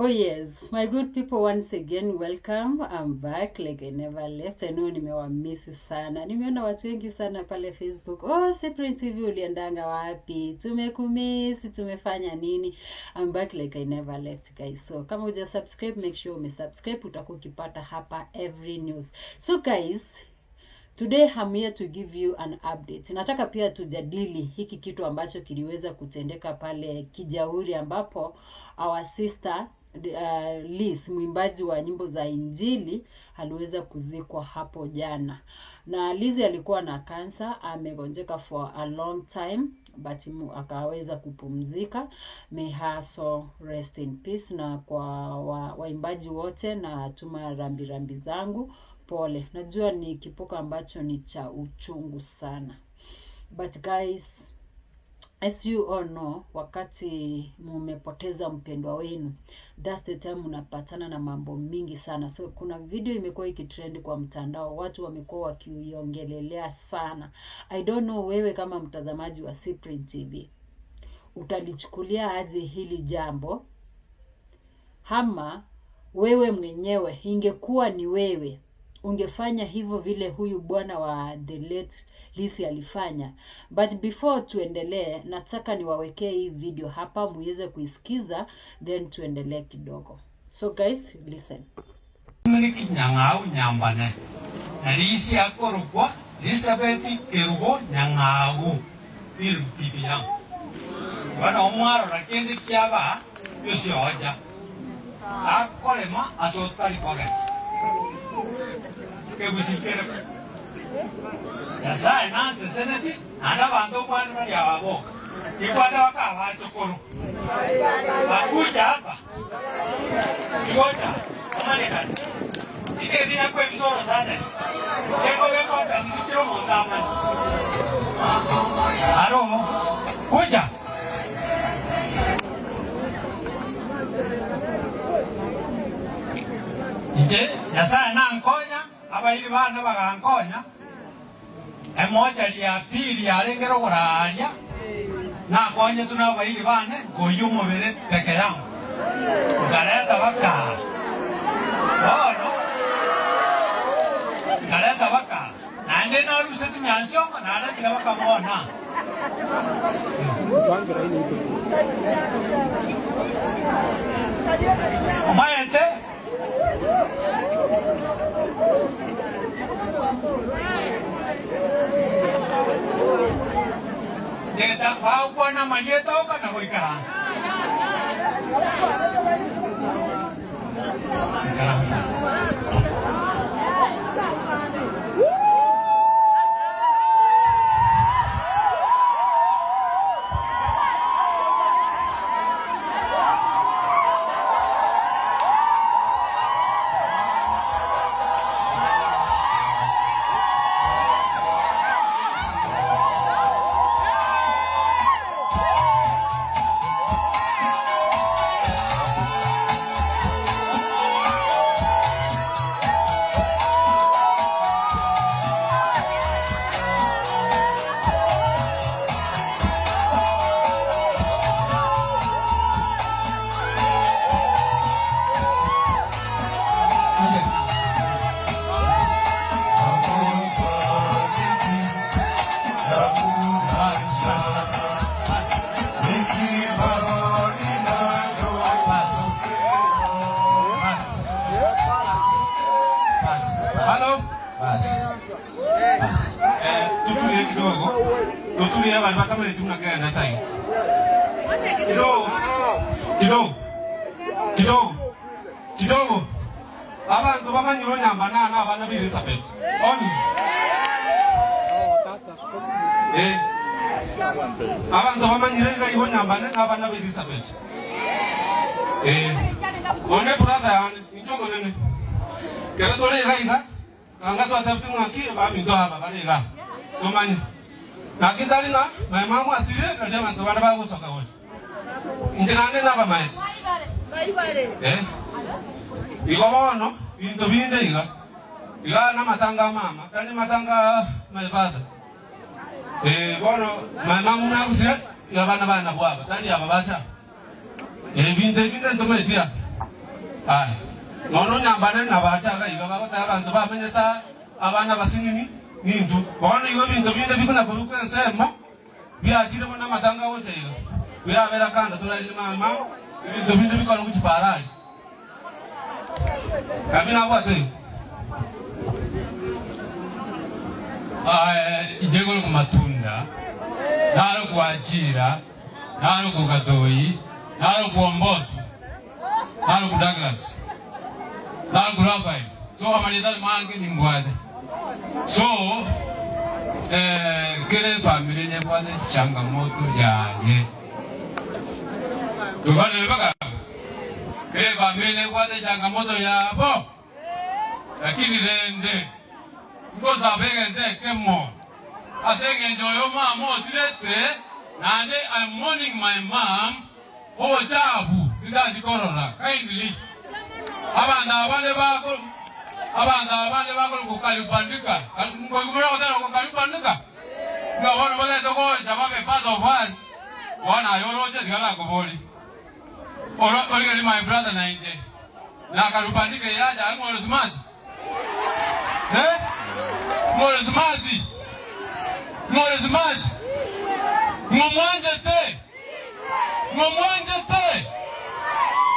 Oh yes, my good people, once again welcome. I'm back like I never left. I know nimewamisi sana. Nimeona watu wengi sana pale Facebook. Oh, Cyprian TV uliendanga wapi? Tumekumisi, tumefanya nini? I'm back like I never left, guys. So kama uja subscribe, make sure umesubscribe, utakuwa ukipata hapa every news. So guys, today I'm here to give you an update. Nataka pia tujadili hiki kitu ambacho kiliweza kutendeka pale Kijauri, ambapo our sister Liz, mwimbaji wa nyimbo za Injili, aliweza kuzikwa hapo jana. Na Liz alikuwa na cancer, amegonjeka for a long time, but akaweza kupumzika. May her soul rest in peace. Na kwa waimbaji wote na tuma rambi zangu pole. Najua ni kipuka ambacho ni cha uchungu sana. But guys, as you all know, wakati mumepoteza mpendwa wenu, that's the time unapatana na mambo mingi sana. So kuna video imekuwa ikitrend kwa mtandao, watu wamekuwa wakiiongelelea sana. I don't know wewe kama mtazamaji wa Cyprian TV, utalichukulia aje hili jambo? Hama wewe mwenyewe, ingekuwa ni wewe, ungefanya hivyo vile huyu bwana wa the late Liz alifanya? But before tuendelee, nataka niwawekee hii video hapa muweze kuisikiza, then tuendelee kidogo. So guys, listen. Niki nyangau nyambane. Nalisi akorukwa, Elizabeth kerugo nyangau. Biru bibiyang. Wana omwaro rakende kiaba, yosi oja. Akolema asotali kogasi. Kebusikere. Yasa enanse seneti anda bando kwani bali ababoka. Ikwanda wakawa chokoro. Wakuja hapa. Kiota amaleka. Ike dia kwa visoro sana. Eko mkiro mondama. Aro. Kuja. Ije yasa nankonya abairi bana bagankonya. Emoja ya pili alengero goranya na konye tunabairi bane goyumo bere peke yangu gareta baka no gareta baka nande na rusa tunyanjo na ara kila baka mona omaete Kita pau kwa na maleta o kana ko ikaran. Tutulia bana kama ni tuna gani hata hiyo. Kidogo. Abantu bamanyiro nyambana na abana bi Elizabeth. Oni. Abantu bamanyiro ga iho nyambana na abana bi Elizabeth. One brother yani, injogo nene. Kera tole ga ida. Anga to atapti ngaki ba minto haba kale ga. Tomani. Na kitali na mama asire na jamaa to bana ba go soka wote. Injirane na ba mai. Ikono into binde iga na matanga mama kani matanga maibada bono mama muna kusire iga bana bana bwaba tani aba bacha binde to metia Nono nyambane na bachaga igaba ko abantu bamenyeta abana basinini nindu bona igo bintu binde bikuna kubukensemo byachire bona matanga wose igo birabera kanda turali mama bintu binde bikora kuchiparali kabina bwate ijego ku matunda nalo kuachira nalo ku Gadoyi nalo ku Ombosu nalo ku Douglas nalo ku Rafael so amalita mangi ni mbwade so kile family ne bwade changamoto yaye tubane baka kile family ne bwade changamoto yabo lakini rende because abegende kemo asenge njoyo mama osilete nande I'm mourning my mom ochabu ndadi corona kindly abanda abande bako kukalipandika ngomwe otero kukalipandika ngabona bale toko shababe part of us wana yoroje digala kuboli ori my brother na nje na kalipandika yaja ngolo smart ngolo smart ngomwanje te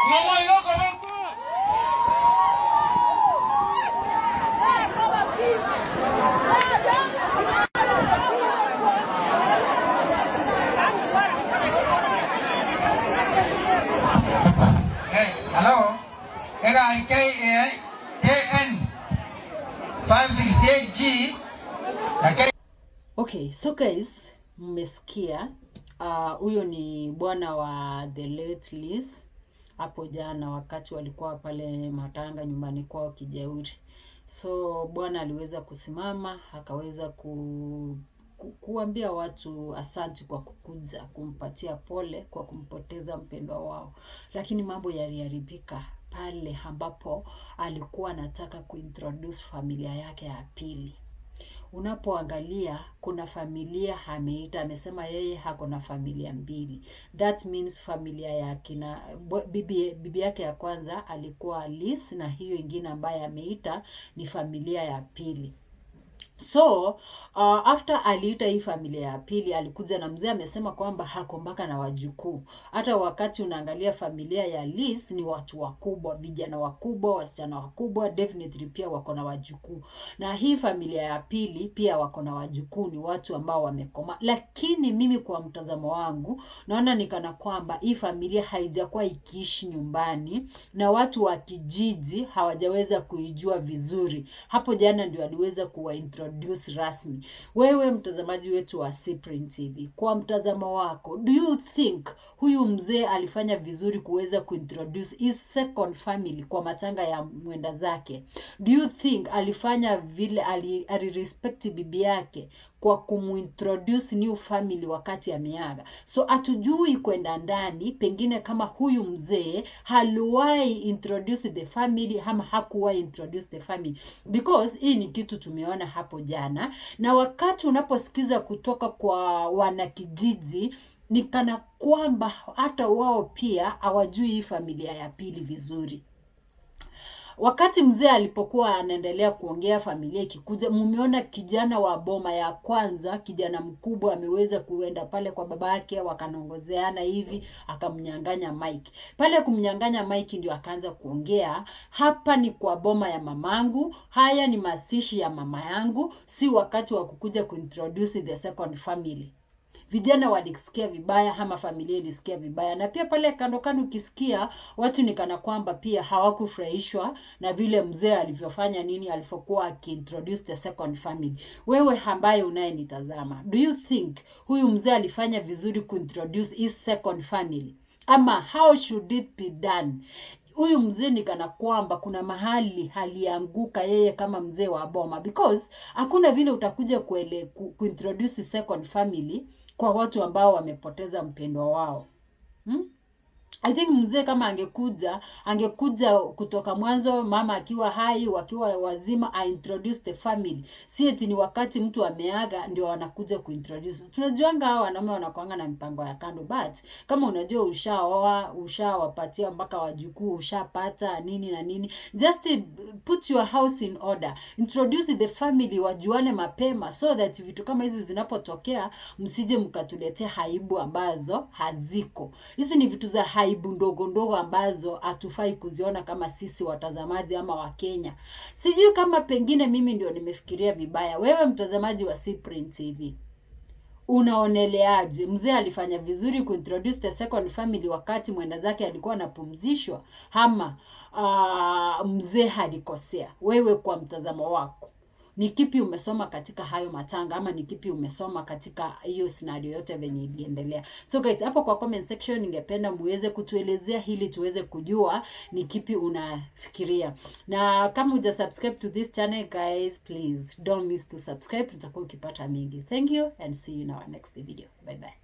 ngomwiloko bako hello KN 568G. Okay, so guys, mmesikia huyo ni bwana wa the late Liz hapo jana wakati walikuwa pale matanga nyumbani kwao Kijeuri. So bwana aliweza kusimama akaweza kuambia watu asanti kwa kukuja kumpatia pole kwa kumpoteza mpendwa wao, lakini mambo yaliharibika pale ambapo alikuwa anataka kuintroduce familia yake ya pili. Unapoangalia kuna familia ameita, amesema yeye hako na familia mbili. That means familia ya kina bibi yake ya kwanza alikuwa Liz na hiyo ingine ambaye ameita ni familia ya pili. So after aliita hii familia ya pili alikuja na mzee amesema kwamba hako mpaka na wajukuu. Hata wakati unaangalia familia ya Liz ni watu wakubwa, vijana wakubwa, wasichana wakubwa, definitely pia wako na wajukuu. Na hii familia ya pili pia wako na wajukuu, ni watu ambao wamekoma. Lakini mimi kwa mtazamo wangu naona nikana kwamba hii familia haijakuwa ikiishi nyumbani na watu wa kijiji hawajaweza kuijua vizuri. Hapo jana ndio aliweza introduce rasmi. Wewe mtazamaji wetu wa Cyprian TV, kwa mtazamo wako, do you think huyu mzee alifanya vizuri kuweza kuintroduce his second family kwa matanga ya mwenda zake? Do you think alifanya vile alirespect bibi yake kwa kumuintroduce new family wakati ameaga? So atujui kwenda ndani pengine kama huyu mzee haliwahi introduce the family ama hakuwahi introduce the family, because hii ni kitu tumeona hapo jana. Na wakati unaposikiza kutoka kwa wanakijiji ni kana kwamba hata wao pia hawajui hii familia ya pili vizuri. Wakati mzee alipokuwa anaendelea kuongea familia ikikuja, mumeona kijana wa boma ya kwanza, kijana mkubwa ameweza kuenda pale kwa babake, wakanongozeana hivi, akamnyang'anya mic. Pale kumnyang'anya mic ndio akaanza kuongea, hapa ni kwa boma ya mamangu, haya ni masishi ya mama yangu, si wakati wa kukuja kuintroduce the second family. Vijana walisikia vibaya ama familia ilisikia vibaya. Na pia pale kando ukisikia watu ni kana kwamba pia hawakufurahishwa na vile mzee alivyofanya nini alipokuwa akiintroduce the second family. Wewe ambaye unayenitazama, do you think huyu mzee alifanya vizuri kuintroduce his second family? Ama how should it be done? Huyu mzee ni kana kwamba kuna mahali halianguka yeye kama mzee wa boma, because hakuna vile utakuja kuintroduce second family kwa watu ambao wamepoteza mpendwa wao. I think mzee kama angekuja kutoka mwanzo, mama akiwa hai, wakiwa wazima, I introduce the family. Si eti ni wakati mtu ameaga ndio wanakuja kuintroduce. Tunajuanga hao wanaume wanakuanga na mipango ya kando, but kama unajua ushaoa, ushawapatia mpaka wajukuu, ushapata nini na nini, just put your house in order. Introduce the family, wajuane mapema, so that vitu kama hizi zinapotokea msije mkatuletea haibu ambazo haziko. Hizi ni vitu za haibu ndogo ndogo ambazo hatufai kuziona kama sisi watazamaji ama wa Kenya. Sijui kama pengine mimi ndio nimefikiria vibaya. Wewe mtazamaji wa Cyprian TV, unaoneleaje? Mzee alifanya vizuri kuintroduce the second family wakati mwenda zake alikuwa anapumzishwa, ama mzee alikosea? Wewe kwa mtazamo wako, ni kipi umesoma katika hayo matanga, ama ni kipi umesoma katika hiyo scenario yote venye iliendelea? So guys, hapo kwa comment section ningependa muweze kutuelezea ili tuweze kujua ni kipi unafikiria. Na kama huja subscribe to this channel guys, please don't miss to subscribe. Tutakuwa ukipata mingi. Thank you and see you in our next video. Bye bye.